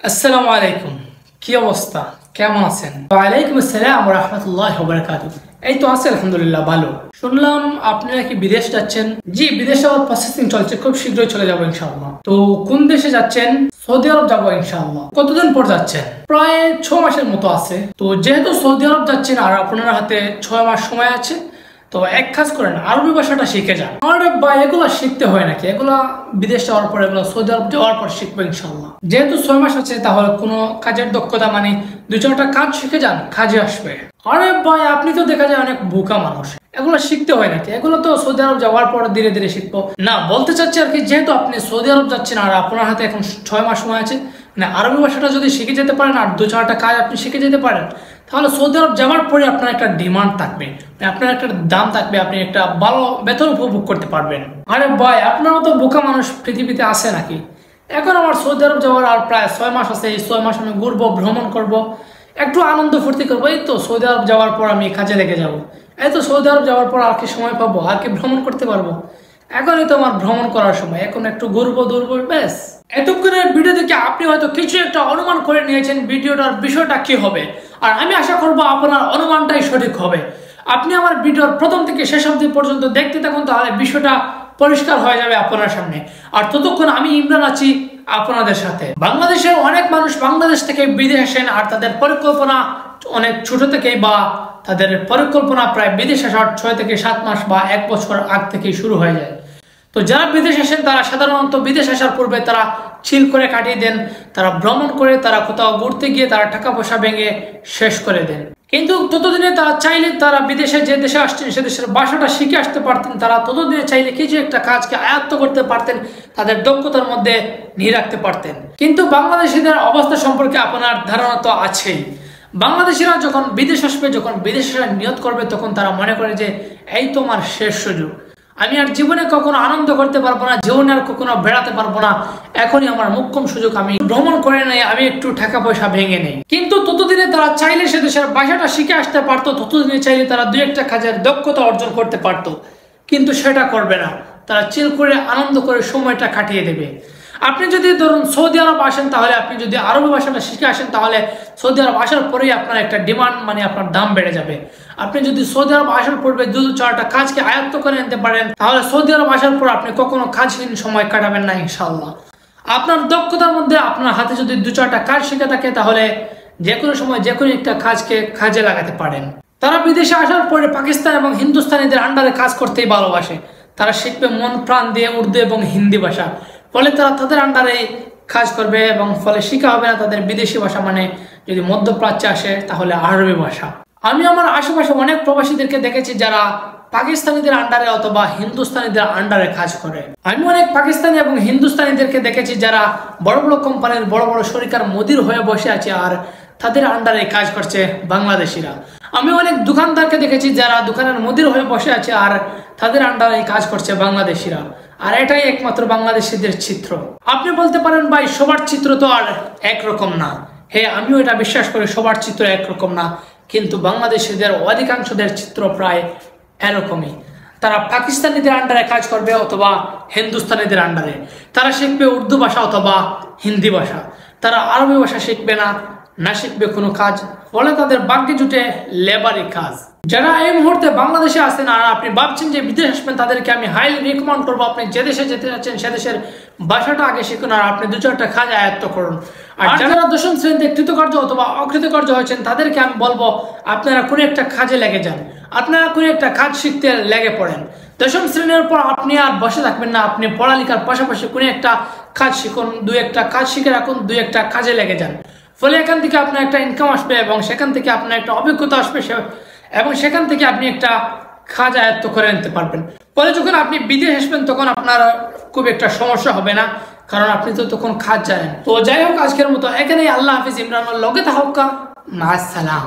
আসসালামু আলাইকুম, কি অবস্থা, কেমন আছেন? ওয়ালাইকুম আসসালাম ওয়া রাহমাতুল্লাহি ওয়া বারাকাতুহু। এই তো আছি আলহামদুলিল্লাহ, ভালো। শুনলাম আপনি নাকি বিদেশ যাচ্ছেন। জি, বিদেশে আমার প্রসেসিং চলছে, খুব শীঘ্রই চলে যাবো ইনশাআল্লাহ। তো কোন দেশে যাচ্ছেন? সৌদি আরব যাবো ইনশাআল্লাহ। কতদিন পর যাচ্ছেন? প্রায় 6 মাসের মতো আছে। তো যেহেতু সৌদি আরব যাচ্ছেন আর আপনার হাতে 6 মাস সময় আছে, তো এক কাজ করেন, আরবি ভাষাটা শিখে যান। আরে ভাই, এগুলো শিখতে হয় নাকি? এগুলা বিদেশ যাওয়ার পর, এগুলো সৌদি আরব যাওয়ার পর শিখবো ইনশাল্লাহ। যেহেতু 6 মাস আছে, তাহলে কোনো কাজের দক্ষতা মানে 2-4টা কাজ শিখে যান, কাজে আসবে। আরে ভাই, আপনি তো দেখা যায় অনেক বোকা মানুষ। এগুলো শিখতে হয় নাকি? এগুলো তো সৌদি আরব যাওয়ার পর ধীরে ধীরে শিখবো। না, বলতে চাচ্ছি আর কি, যেহেতু আপনি সৌদি আরব যাচ্ছেন আর আপনার হাতে এখন 6 মাস সময় আছে, মানে আরবি ভাষাটা যদি শিখে যেতে পারেন আর 2-4টা কাজ আপনি শিখে যেতে পারেন, তাহলে সৌদি আরব যাওয়ার পরে আপনার একটা ডিমান্ড থাকবে, আপনার একটা দাম থাকবে, আপনি একটা ভালো বেতন উপভোগ করতে পারবেন। আরে ভাই, আপনার মতো বোকা মানুষ পৃথিবীতে আছে নাকি? এখন আমার সৌদি আরব যাওয়ার আর প্রায় 6 মাস আছে। এই 6 মাস আমি ঘুরবো, ভ্রমণ করব, একটু আনন্দ ফুর্তি করবো। এই তো সৌদি আরব যাওয়ার পর আমি কাজে লেগে যাব। এই তো সৌদি আরব যাওয়ার পর আর কি সময় পাবো, আর কি ভ্রমণ করতে পারবো। এখনই তো আমার ভ্রমণ করার সময়, এখন একটু ঘুরবো দৌড়বো, ব্যাস। এতক্ষণের ভিডিও দেখে আপনি হয়তো কিছু একটা অনুমান করে নিয়েছেন ভিডিওটার বিষয়টা কি হবে, আর আমি আশা করবো আপনার অনুমানটাই সঠিক হবে। আপনি আমার ভিডিওর প্রথম থেকে শেষ অবধি পর্যন্ত দেখতে থাকুন, তাহলে বিষয়টা পরিষ্কার হয়ে যাবে আপনার সামনে। আর ততক্ষণ আমি ইমরান আছি আপনাদের সাথে। বাংলাদেশের অনেক মানুষ বাংলাদেশ থেকে বিদেশ আসেন, আর তাদের পরিকল্পনা অনেক ছোট থেকেই, বা তাদের পরিকল্পনা প্রায় বিদেশ আসার 6 থেকে 7 মাস বা 1 বছর আগ থেকেই শুরু হয়ে যায়। তো যারা বিদেশ আসেন, তারা সাধারণত বিদেশ আসার পূর্বে তারা চিল করে কাটিয়ে দেন, তারা ভ্রমণ করে, তারা কোথাও ঘুরতে গিয়ে তারা টাকা পয়সা ভেঙে শেষ করে দেন। কিন্তু ততদিনে তারা চাইলে, তারা বিদেশে যে দেশে আসছেন সে দেশের ভাষাটা শিখে আসতে পারতেন। তারা ততদিনে চাইলে কিছু একটা কাজকে আয়ত্ত করতে পারতেন, তাদের দক্ষতার মধ্যে নিয়ে রাখতে পারতেন। কিন্তু বাংলাদেশিদের অবস্থা সম্পর্কে আপনার ধারণা তো আছেই। বাংলাদেশিরা যখন বিদেশ আসবে, যখন বিদেশিরা নিয়ত করবে, তখন তারা মনে করে যে এই তো আমার শেষ সুযোগ, আমি আর জীবনে কখনো আনন্দ করতে পারবো না, জীবনে আর কখনো বেড়াতে পারবো না, এখনই আমার মোক্ষম সুযোগ, আমি ভ্রমণ করে নেই, আমি একটু টাকা পয়সা ভেঙে নেই। কিন্তু ততদিনে তারা চাইলে সে দেশের ভাষাটা শিখে আসতে পারতো, ততদিনে চাইলে তারা 2-1টা কাজের দক্ষতা অর্জন করতে পারতো। কিন্তু সেটা করবে না, তারা চিল করে আনন্দ করে সময়টা কাটিয়ে দেবে। আপনি যদি ধরুন সৌদি আরব আসেন, তাহলে আপনি যদি আরবি ভাষাটা শিখে আসেন, তাহলে সৌদি আরব আসার পরেই আপনার একটা ডিমান্ড, মানে আপনার দাম বেড়ে যাবে। আপনি যদি সৌদি আরব আসার পূর্বে 2-4টা কাজকে আয়ত্ত করে নিতে পারেন, তাহলে সৌদি আরব আসার পর আপনি কখনো কাজহীন সময় কাটাবেন না ইনশাআল্লাহ। আপনার দক্ষতার মধ্যে আপনার হাতে যদি 2-4টা কাজ শিখে থাকে, তাহলে যে কোনো সময় যে কোনো একটা কাজকে কাজে লাগাতে পারেন। তারা বিদেশে আসার পরে পাকিস্তান এবং হিন্দুস্তানিদের আন্ডারে কাজ করতেই ভালোবাসে। তারা শিখবে মন প্রাণ দিয়ে উর্দু এবং হিন্দি ভাষা, ফলে তারা তাদের আন্ডারে কাজ করবে, এবং ফলে শিখা হবে না তাদের বিদেশি ভাষা, মানে যদি মধ্যপ্রাচ্যে আসে তাহলে আরবি ভাষা। আমি আমার আশেপাশে অনেক প্রবাসীদেরকে দেখেছি যারা পাকিস্তানিদের আন্ডারে অথবা হিন্দুস্তানিদের আন্ডারে কাজ করে। আমি অনেক পাকিস্তানি এবং হিন্দুস্তানিদেরকে দেখেছি যারা বড় বড় কোম্পানির বড় বড় শরিকার মুদির হয়ে বসে আছে, আর তাদের আন্ডারে কাজ করছে বাংলাদেশিরা। আমি অনেক দোকানদারকে দেখেছি যারা দোকানের মুদির হয়ে বসে আছে, আর তাদের আন্ডারে কাজ করছে বাংলাদেশিরা। আর এটাই একমাত্র বাংলাদেশিদের চিত্র। আপনি বলতে পারেন ভাই, সবার চিত্র তো আর একরকম না। হ্যাঁ, আমিও এটা বিশ্বাস করি, সবার চিত্র একরকম না, কিন্তু বাংলাদেশিদের অধিকাংশদের চিত্র প্রায় এরকমই। তারা পাকিস্তানিদের আন্ডারে কাজ করবে অথবা হিন্দুস্তানিদের আন্ডারে। তারা শিখবে উর্দু ভাষা অথবা হিন্দি ভাষা, তারা আরবি ভাষা শিখবে না, না শিখবে কোনো কাজ, ফলে তাদের ভাগ্যে জুটে লেবারি কাজ। যারা এই মুহূর্তে বাংলাদেশে আসেন আর আপনি ভাবছেন যে বিদেশ আসবেন, তাদেরকে আমি হাইলি রিকমেন্ড করবো, আপনি যে দেশে যেতে যাচ্ছেন সে দেশের ভাষাটা আগে শিখুন, আর আপনি 2-4টা কাজ আয়ত্ত করুন। আর যারা 10ম শ্রেণীতে কৃতকার্য অথবা অকৃতকার্য হয়েছেন, তাদেরকে আমি বলবো আপনারা কোনো একটা কাজে লেগে যান, আপনারা কোনো একটা কাজ শিখতে লেগে পড়েন। 10ম শ্রেণীর পর আপনি আর বসে থাকবেন না, আপনি পড়ালেখার পাশাপাশি কোনো একটা কাজ শিখুন, 2-1টা কাজ শিখে রাখুন, 2-1টা কাজে লেগে যান। ফলে এখান থেকে আপনার একটা ইনকাম আসবে, এবং সেখান থেকে আপনার একটা অভিজ্ঞতা আসবে, এবং সেখান থেকে আপনি একটা কাজ আয়ত্ত করে নিতে পারবেন। ফলে যখন আপনি বিদেশ আসবেন, তখন আপনার খুব একটা সমস্যা হবে না, কারণ আপনি তো তখন কাজ জানেন। তো যাই হোক, আজকের মতো এখানেই। আল্লাহ হাফিজ, ইমরান লগে থাকা, মা আসসালাম।